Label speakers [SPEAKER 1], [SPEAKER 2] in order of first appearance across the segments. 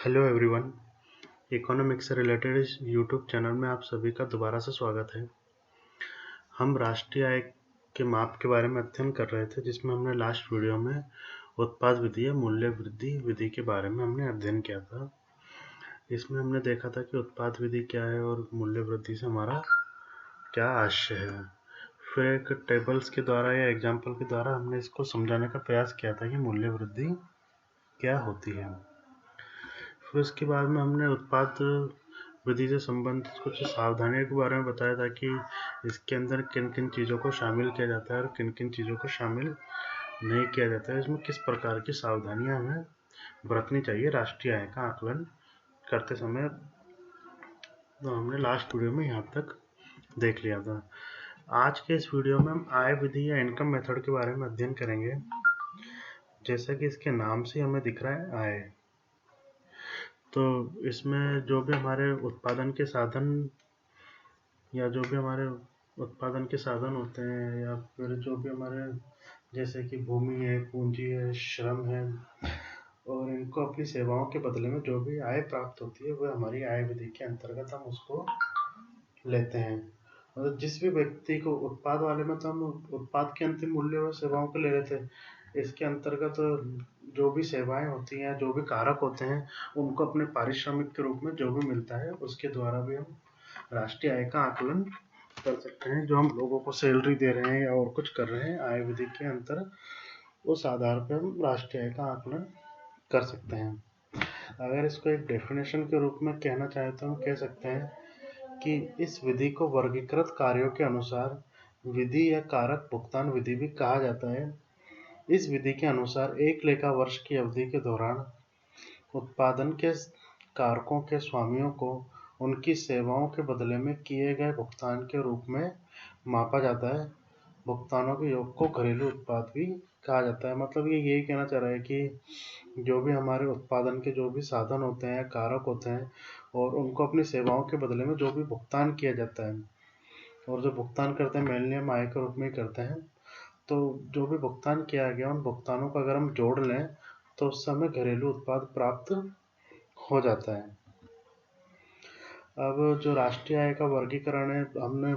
[SPEAKER 1] Hello everyone, economics से related इस YouTube channel में आप सभी का दोबारा से स्वागत है। हम राष्ट्रीय आय के माप के बारे में अध्ययन कर रहे थे, जिसमें हमने लास्ट वीडियो में उत्पाद विधि या मूल्य वृद्धि विधि के बारे में हमने अध्ययन किया था। इसमें हमने देखा था कि उत्पाद विधि क्या है और मूल्य वृद्धि से हमारा क्या आशय है। फिर एक टेबल्स के द्वारा या एग्जाम्पल के द्वारा हमने इसको समझाने का प्रयास किया था कि मूल्य वृद्धि क्या होती है। फिर उसके बाद में हमने उत्पाद विधि से संबंधित कुछ सावधानियों के बारे में बताया था कि इसके अंदर किन किन चीज़ों को शामिल किया जाता है और किन किन चीज़ों को शामिल नहीं किया जाता है। इसमें किस प्रकार की सावधानियां हमें बरतनी चाहिए राष्ट्रीय आय का आकलन करते समय। तो हमने लास्ट वीडियो में यहाँ तक देख लिया था। आज के इस वीडियो में हम आय विधि या इनकम मेथड के बारे में अध्ययन करेंगे। जैसा कि इसके नाम से हमें दिख रहा है आय, तो इसमें जो भी हमारे उत्पादन के साधन होते हैं या फिर जो भी हमारे जैसे कि भूमि है, पूंजी है, श्रम है, और इनको अपनी सेवाओं के बदले में जो भी आय प्राप्त होती है वह हमारी आय विधि के अंतर्गत हम उसको लेते हैं। मतलब जिस भी व्यक्ति को उत्पाद वाले में तो हम उत्पाद के अंतिम मूल्य और सेवाओं को ले रहे थे, इसके अंतर्गत जो भी सेवाएं होती हैं, जो भी कारक होते हैं, उनको अपने पारिश्रमिक के रूप में जो भी मिलता है उसके द्वारा भी हम राष्ट्रीय आय का आकलन कर सकते हैं। जो हम लोगों को सैलरी दे रहे हैं या और कुछ कर रहे हैं आय विधि के अंतर, उस आधार पर हम राष्ट्रीय आय का आकलन कर सकते हैं। अगर इसको एक डेफिनेशन के रूप में कहना चाहे तो हम कह सकते हैं कि इस विधि को वर्गीकृत कार्यों के अनुसार विधि या कारक भुगतान विधि भी कहा जाता है। इस विधि के अनुसार एक लेखा वर्ष की अवधि के दौरान उत्पादन के कारकों के स्वामियों को उनकी सेवाओं के बदले में किए गए भुगतान के रूप में मापा जाता है। भुगतानों के योग को घरेलू उत्पाद भी कहा जाता है। मतलब ये यही कहना चाह रहा है कि जो भी हमारे उत्पादन के जो भी साधन होते हैं, कारक होते हैं, और उनको अपनी सेवाओं के बदले में जो भी भुगतान किया जाता है, और जो भुगतान करते हैं मेनली हम आय के रूप में ही करते हैं, तो जो भी भुगतान किया गया उन भुगतानों को अगर हम जोड़ लें तो उससे हमें घरेलू उत्पाद प्राप्त हो जाता है। अब जो राष्ट्रीय आय का वर्गीकरण है, हमने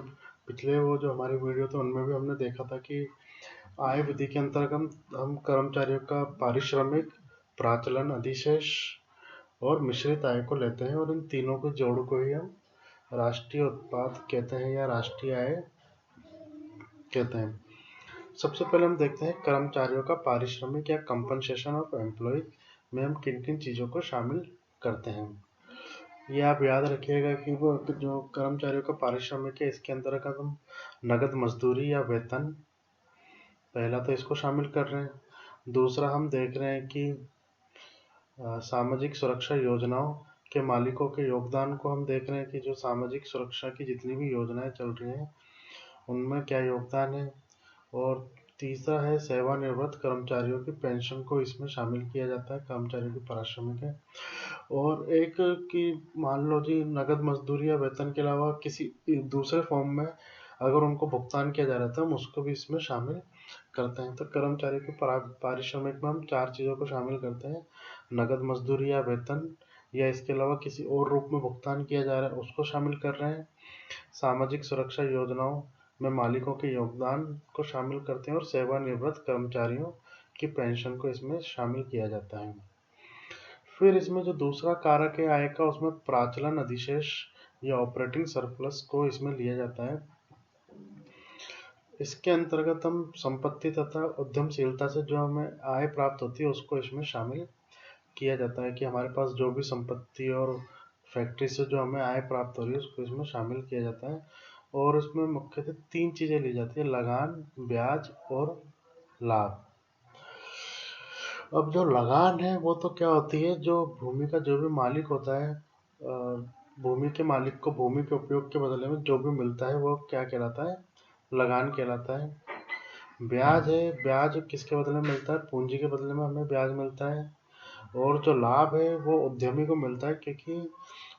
[SPEAKER 1] पिछले वो जो हमारे वीडियो थे उनमें भी हमने देखा था कि आय विधि के अंतर्गत हम कर्मचारियों का पारिश्रमिक, प्राचलन, अधिशेष और मिश्रित आय को लेते हैं, और इन तीनों के जोड़ को ही हम राष्ट्रीय उत्पाद कहते हैं या राष्ट्रीय आय कहते हैं। सबसे पहले हम देखते हैं कर्मचारियों का पारिश्रमिक या कंपनसेशन ऑफ एम्प्लॉय में हम किन किन चीज़ों को शामिल करते हैं। ये आप याद रखिएगा कि वो जो कर्मचारियों का पारिश्रमिक है, इसके अंतर्गत हम नगद मजदूरी या वेतन, पहला तो इसको शामिल कर रहे हैं। दूसरा हम देख रहे हैं कि सामाजिक सुरक्षा योजनाओं के मालिकों के योगदान को हम देख रहे हैं कि जो सामाजिक सुरक्षा की जितनी भी योजनाएं चल रही हैं उनमें क्या योगदान है। और तीसरा है सेवानिवृत्त कर्मचारियों की पेंशन को इसमें शामिल किया जाता है, कर्मचारियों की पारिश्रमिक है। और एक कि मान लो जी नगद मजदूरी या वेतन के अलावा किसी दूसरे फॉर्म में अगर उनको भुगतान किया जा रहा था, हम उसको भी इसमें शामिल करते हैं। तो कर्मचारी के पारिश्रमिक में हम 4 चीज़ों को शामिल करते हैं: नगद मजदूरी या वेतन, या इसके अलावा किसी और रूप में भुगतान किया जा रहा है उसको शामिल कर रहे हैं, सामाजिक सुरक्षा योजनाओं में मालिकों के योगदान को शामिल करते हैं, और सेवानिवृत्त कर्मचारियों की पेंशन को इसमें शामिल किया जाता है। फिर इसमें जो दूसरा कारक है आय का, उसमें प्राचलन अधिशेष या ऑपरेटिंग सरप्लस को इसमें लिया जाता है। इसके अंतर्गत हम संपत्ति तथा उद्यमशीलता से जो हमें आय प्राप्त होती है उसको इसमें शामिल किया जाता है कि हमारे पास जो भी संपत्ति और फैक्ट्री से जो हमें आय प्राप्त हो रही है उसको इसमें शामिल किया जाता है। और इसमें मुख्यतः 3 चीज़ें ली जाती है: लगान, ब्याज और लाभ। अब जो लगान है वो तो क्या होती है, जो भूमि का जो भी मालिक होता है, भूमि के मालिक को भूमि के उपयोग के बदले में जो भी मिलता है वो क्या कहलाता है, लगान कहलाता है। ब्याज है, ब्याज किसके बदले में मिलता है, पूंजी के बदले में हमें ब्याज मिलता है। और जो लाभ है वो उद्यमी को मिलता है, क्योंकि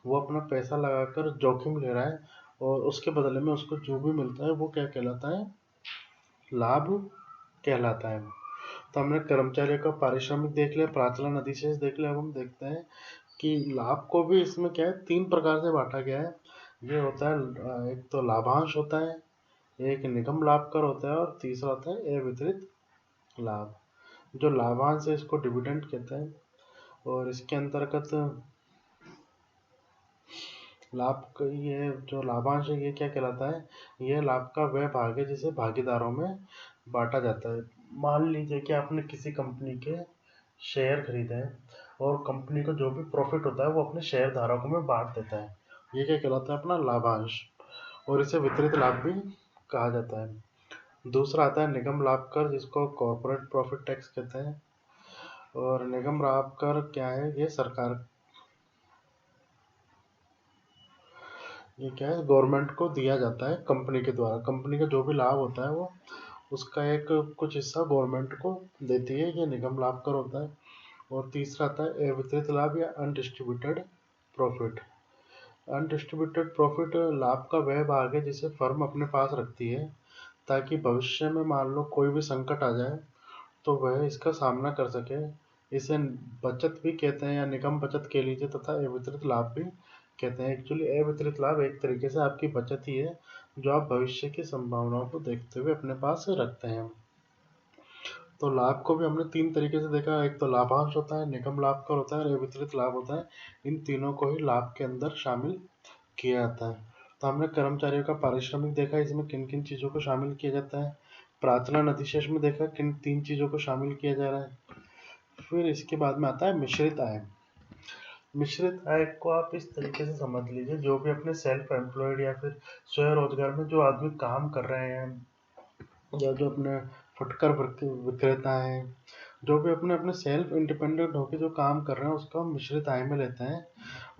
[SPEAKER 1] वो अपना पैसा लगाकर जोखिम ले रहा है और उसके बदले में उसको जो भी मिलता है वो क्या कहलाता है, लाभ कहलाता है। तो हमने कर्मचारियों का पारिश्रमिक देख लिया, प्राचलन अधिशेष देख लिया। अब हम देखते हैं कि लाभ को भी इसमें क्या है 3 प्रकार से बांटा गया है। ये होता है एक तो लाभांश होता है, एक निगम लाभ कर होता है और तीसरा होता है अवितरित लाभ। जो लाभांश है इसको डिविडेंड कहते हैं और इसके अंतर्गत ये जो लाभांश है ये क्या कहलाता है, ये लाभ का वह भाग है जिसे भागीदारों में बांटा जाता है। मान लीजिए कि आपने किसी कंपनी के शेयर खरीदे हैं और कंपनी को जो भी प्रॉफिट होता है वो अपने शेयर धारकों में बांट देता है, ये क्या कहलाता है अपना लाभांश, और इसे वितरित लाभ भी कहा जाता है। दूसरा आता है निगम लाभ कर, जिसको कॉर्पोरेट प्रॉफिट टैक्स कहते हैं। और निगम लाभ कर क्या है, ये सरकार, ये क्या है गवर्नमेंट को दिया जाता है कंपनी के द्वारा। कंपनी का जो भी लाभ होता है वो उसका एक कुछ हिस्सा गवर्नमेंट को देती है, ये निगम लाभ कर होता है। और तीसरा आता है अवितरित लाभ या अनडिस्ट्रीब्यूटेड प्रॉफिट। अनडिस्ट्रीब्यूटेड प्रॉफिट लाभ का वह भाग है जिसे फर्म अपने पास रखती है ताकि भविष्य में मान लो कोई भी संकट आ जाए तो वह इसका सामना कर सके। इसे बचत भी कहते हैं या निगम बचत कह लीजिए, तथा अवितरित लाभ भी कहते हैं। एक्चुअली अवितरित लाभ एक तरीके से आपकी बचत ही है जो आप भविष्य की संभावनाओं को देखते हुए अपने पास रखते हैं। तो लाभ को भी हमने 3 तरीके से देखा, एक तो लाभांश होता है, निगम लाभ कर होता है और अवितरित लाभ होता है। इन तीनों को ही लाभ के अंदर शामिल किया जाता है। तो हमने कर्मचारियों का पारिश्रमिक देखा, इसमें किन किन चीज़ों को शामिल किया जाता है। प्राचलन अधिशेष में देखा किन 3 चीज़ों को शामिल किया जा रहा है। फिर इसके बाद में आता है मिश्रित आय। मिश्रित आय को आप इस तरीके से समझ लीजिए, जो भी अपने सेल्फ एम्प्लॉयड या फिर स्वरोजगार में जो आदमी काम कर रहे हैं या जो अपने फुटकर विक्रेता हैं, जो भी अपने अपने सेल्फ इंडिपेंडेंट होकर जो काम कर रहे हैं उसको हम मिश्रित आय में लेते हैं।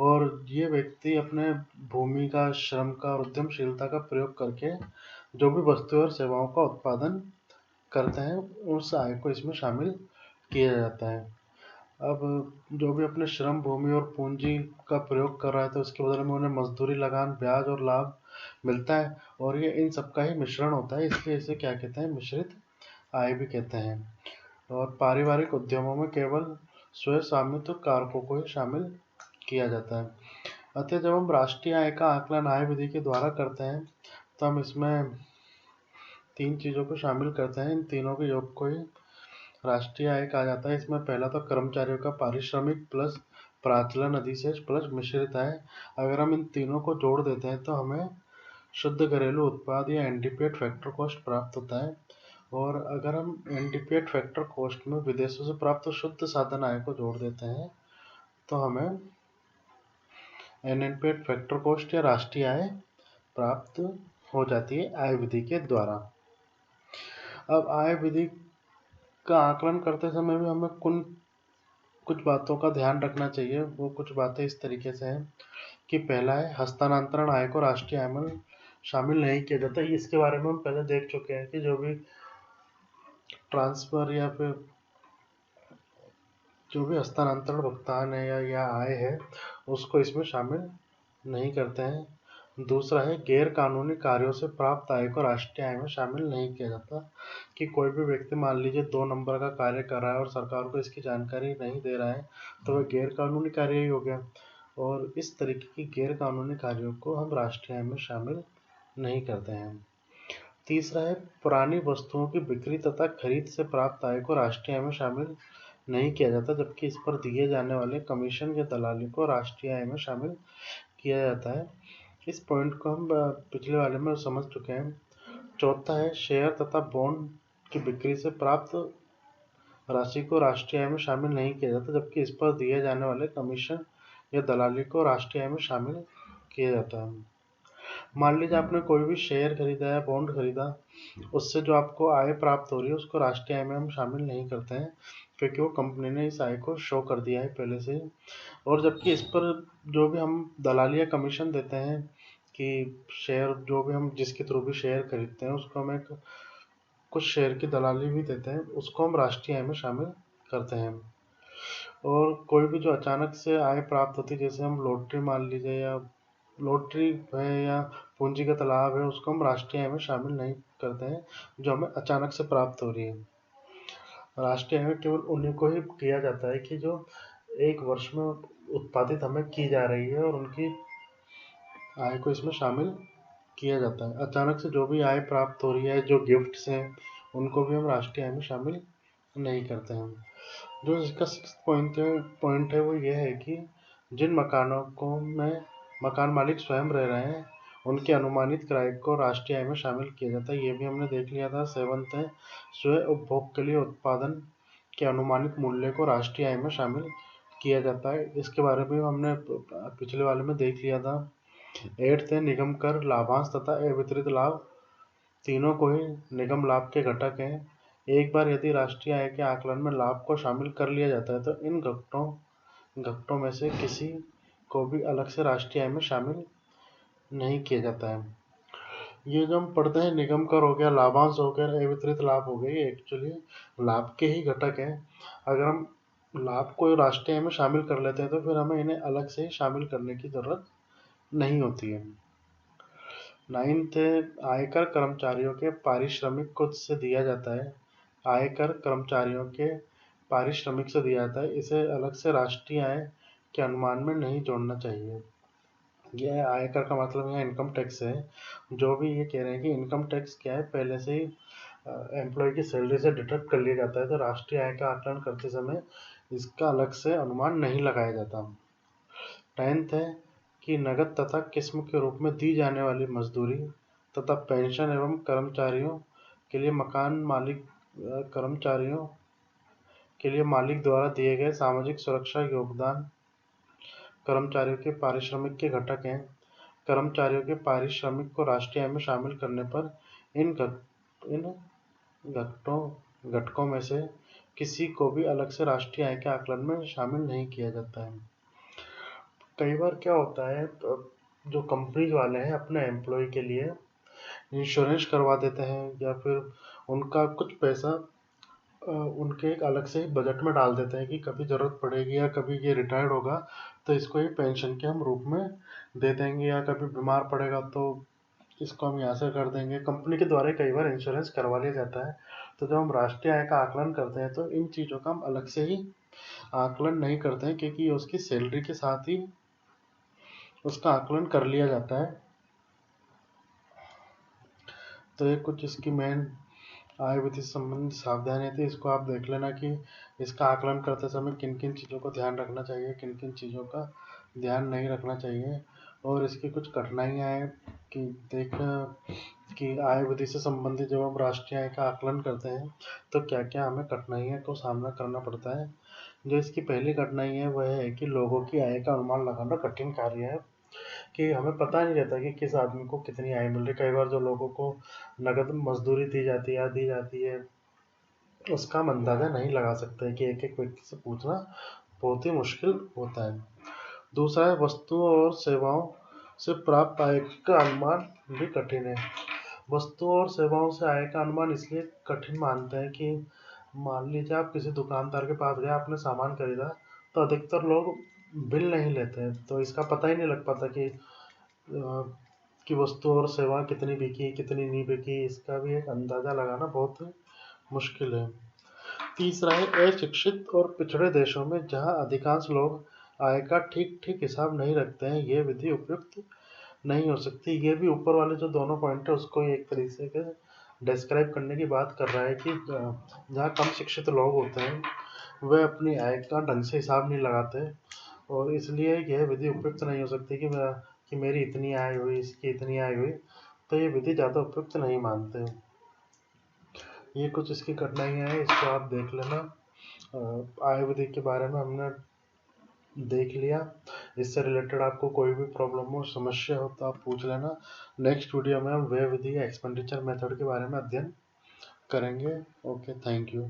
[SPEAKER 1] और ये व्यक्ति अपने भूमि का, श्रम का और उद्यमशीलता का प्रयोग करके जो भी वस्तुएं और सेवाओं का उत्पादन करते हैं उस आय को इसमें शामिल किया जाता है। अब जो भी अपने श्रम, भूमि और पूंजी का प्रयोग कर रहा है तो उसके बदले में उन्हें मजदूरी, लगान, ब्याज और लाभ मिलता है और ये इन सबका ही मिश्रण होता है, इसलिए इसे क्या कहते हैं, मिश्रित आय भी कहते हैं। और पारिवारिक उद्यमों में केवल स्वयं स्वामित्व कारकों को ही शामिल किया जाता है। अतः जब हम राष्ट्रीय आय का आकलन आय विधि के द्वारा करते हैं तो हम इसमें 3 चीज़ों को शामिल करते हैं। इन तीनों के योग को ही राष्ट्रीय आय कहा जाता है। इसमें पहला तो कर्मचारियों का पारिश्रमिक प्लस प्राचलन अधिशेष प्लस मिश्रित आय। अगर हम इन तीनों को जोड़ देते हैं तो हमें शुद्ध घरेलू उत्पाद या एनडीपीएट फैक्टर कॉस्ट प्राप्त होता है। और अगर हम एनडीपीएट फैक्टर कॉस्ट में विदेशों से प्राप्त शुद्ध साधन आय को जोड़ देते हैं तो हमें एनएनपीएट फैक्टर कॉस्ट या राष्ट्रीय आय प्राप्त हो जाती है आय विधि के द्वारा। अब आय विधि का आकलन करते समय भी हमें कुछ बातों का ध्यान रखना चाहिए। वो कुछ बातें इस तरीके से हैं कि पहला है हस्तांतरण आय को राष्ट्रीय आय में शामिल नहीं किया जाता। इसके बारे में हम पहले देख चुके हैं कि जो भी ट्रांसफर या फिर जो भी हस्तांतरण भुगतान है या आय है उसको इसमें शामिल नहीं करते हैं। दूसरा है गैर कानूनी कार्यों से प्राप्त आय को राष्ट्रीय आय में शामिल नहीं किया जाता। कि कोई भी व्यक्ति मान लीजिए 2 नंबर का कार्य कर रहा है और सरकार को इसकी जानकारी नहीं दे रहा है तो वह गैर कानूनी कार्य ही हो गया, और इस तरीके की गैर कानूनी कार्यों को हम राष्ट्रीय आय में शामिल नहीं करते हैं। तीसरा है पुरानी वस्तुओं की बिक्री तथा खरीद से प्राप्त आय को राष्ट्रीय आय में शामिल नहीं किया जाता, जबकि इस पर दिए जाने वाले कमीशन या दलाली को राष्ट्रीय आय में शामिल किया जाता है। इस पॉइंट को हम पिछले वाले में समझ चुके हैं। चौथा है शेयर तथा बॉन्ड की बिक्री से प्राप्त राशि को राष्ट्रीय आय में शामिल नहीं किया जाता, जबकि इस पर दिए जाने वाले कमीशन या दलाली को राष्ट्रीय आय में शामिल किया जाता है। मान लीजिए आपने कोई भी शेयर खरीदा या बॉन्ड खरीदा, उससे जो आपको आय प्राप्त हो रही है उसको राष्ट्रीय आय में हम शामिल नहीं करते हैं क्योंकि वो कंपनी ने इस आय को शो कर दिया है पहले से ही। और जबकि इस पर जो भी हम दलाली या कमीशन देते हैं कि शेयर जो भी हम जिसके थ्रू भी शेयर खरीदते हैं उसको हम एक कुछ शेयर की दलाली भी देते हैं, उसको हम राष्ट्रीय आय में शामिल करते हैं। और कोई भी जो अचानक से आय प्राप्त होती है, जैसे हम लॉटरी मान लीजिए या लॉटरी है या पूंजीगत लाभ है, उसको हम राष्ट्रीय आय में शामिल नहीं करते हैं जो हमें अचानक से प्राप्त हो रही है। राष्ट्रीय आय में केवल उन्हीं को ही किया जाता है कि जो एक वर्ष में उत्पादित हमें की जा रही है और उनकी आय को इसमें शामिल किया जाता है। अचानक से जो भी आय प्राप्त हो रही है, जो गिफ्ट्स हैं, उनको भी हम राष्ट्रीय आय में शामिल नहीं करते हैं। जो इसका सिक्स्थ पॉइंट है वो ये है कि जिन मकानों को में मकान मालिक स्वयं रह रहे हैं, उनके अनुमानित किराए को राष्ट्रीय आय में शामिल किया जाता है। ये भी हमने देख लिया था। सेवंथ है, स्वयं उपभोग के लिए उत्पादन के अनुमानित मूल्य को राष्ट्रीय आय में शामिल किया जाता है। इसके बारे में हमने पिछले वाले में देख लिया था। एट्थ है, निगम कर, लाभांश तथा अवितरित लाभ तीनों को ही निगम लाभ के घटक हैं। एक बार यदि राष्ट्रीय आय के आकलन में लाभ को शामिल कर लिया जाता है तो इन घटकों में से किसी को भी अलग से राष्ट्रीय आय में शामिल नहीं किया जाता है। ये जो हम पढ़ते हैं, निगम कर हो गया, लाभांश हो गया, अवितरित लाभ हो गए, ये एक्चुअली लाभ के ही घटक हैं। अगर हम लाभ को राष्ट्रीय आय में शामिल कर लेते हैं तो फिर हमें इन्हें अलग से ही शामिल करने की जरूरत नहीं होती है। नाइन्थ है, आयकर कर्मचारियों के पारिश्रमिक को से दिया जाता है। आयकर कर्मचारियों के पारिश्रमिक से दिया जाता है, इसे अलग से राष्ट्रीय आय के अनुमान में नहीं जोड़ना चाहिए। यह आयकर का मतलब यहाँ इनकम टैक्स है। जो भी ये कह रहे हैं कि इनकम टैक्स क्या है, पहले से ही एम्प्लॉय की सैलरी से डिडक्ट कर लिया जाता है, तो राष्ट्रीय आय का आकलन करते समय इसका अलग से अनुमान नहीं लगाया जाता। 10th है कि नगद तथा किस्म के रूप में दी जाने वाली मजदूरी तथा पेंशन एवं कर्मचारियों के लिए मालिक द्वारा दिए गए सामाजिक सुरक्षा योगदान कर्मचारियों के पारिश्रमिक के घटक हैं। कर्मचारियों के पारिश्रमिक को राष्ट्रीय आय में शामिल करने पर इन घटकों में से किसी को भी अलग से राष्ट्रीय आय के आकलन में शामिल नहीं किया जाता है। कई बार क्या होता है, जो कंपनी वाले हैं अपने एम्प्लॉय के लिए इंश्योरेंस करवा देते हैं या फिर उनका कुछ पैसा उनके एक अलग से बजट में डाल देते हैं कि कभी ज़रूरत पड़ेगी या कभी ये रिटायर्ड होगा तो इसको ही पेंशन के हम रूप में दे देंगे, या कभी बीमार पड़ेगा तो इसको हम यहाँ से कर देंगे। कंपनी के द्वारा कई बार इंश्योरेंस करवा लिया जाता है। तो जब हम राष्ट्रीय आय का आकलन करते हैं तो इन चीज़ों का हम अलग से ही आकलन नहीं करते हैं, क्योंकि उसकी सैलरी के साथ ही उसका आकलन कर लिया जाता है। तो ये कुछ इसकी मेन आय विधि से संबंधित सावधानी थी। इसको आप देख लेना कि इसका आकलन करते समय किन किन चीज़ों को ध्यान रखना चाहिए, किन किन चीज़ों का ध्यान नहीं रखना चाहिए। और इसकी कुछ कठिनाइयाँ हैं कि आय विधि से संबंधित जब हम राष्ट्रीय आय का आकलन करते हैं तो क्या क्या हमें कठिनाइयों को सामना करना पड़ता है। जो इसकी पहली कठिनाई है वह है कि लोगों की आय का अनुमान लगाना कठिन कार्य है, कि हमें पता नहीं रहता कि किस आदमी को कितनी आय मिल रही है। कई बार जो लोगों को नगद मजदूरी दी जाती है उसका हम अंदाजा नहीं लगा सकते कि एक एक व्यक्ति से पूछना बहुत ही मुश्किल होता है। दूसरा है, वस्तुओं और सेवाओं से प्राप्त आय का अनुमान भी कठिन है। वस्तुओं और सेवाओं से आय का अनुमान इसलिए कठिन मानते हैं कि मान लीजिए आप किसी दुकानदार के पास गए, आपने सामान खरीदा, तो अधिकतर लोग बिल नहीं लेते हैं, तो इसका पता ही नहीं लग पाता कि वस्तु और सेवा कितनी बिकी कितनी नहीं बिकी। इसका भी एक अंदाज़ा लगाना बहुत मुश्किल है। तीसरा है, अशिक्षित और पिछड़े देशों में जहां अधिकांश लोग आय का ठीक ठीक हिसाब नहीं रखते हैं, ये विधि उपयुक्त नहीं हो सकती। ये भी ऊपर वाले जो दोनों पॉइंट है उसको एक तरीके से डिस्क्राइब करने की बात कर रहा है कि जहाँ कम शिक्षित लोग होते हैं वह अपनी आय का ढंग से हिसाब नहीं लगाते, और इसलिए यह विधि उपयुक्त नहीं हो सकती कि मेरी इतनी आय हुई, इसकी इतनी आय हुई, तो ये विधि ज़्यादा उपयुक्त नहीं मानते। ये कुछ इसकी कठिनाइयाँ हैं, इसको आप देख लेना। आय विधि के बारे में हमने देख लिया। इससे रिलेटेड आपको कोई भी प्रॉब्लम हो, समस्या हो तो आप पूछ लेना। नेक्स्ट वीडियो में हम व्यय विधि या एक्सपेंडिचर मेथड के बारे में अध्ययन करेंगे। Okay, thank you.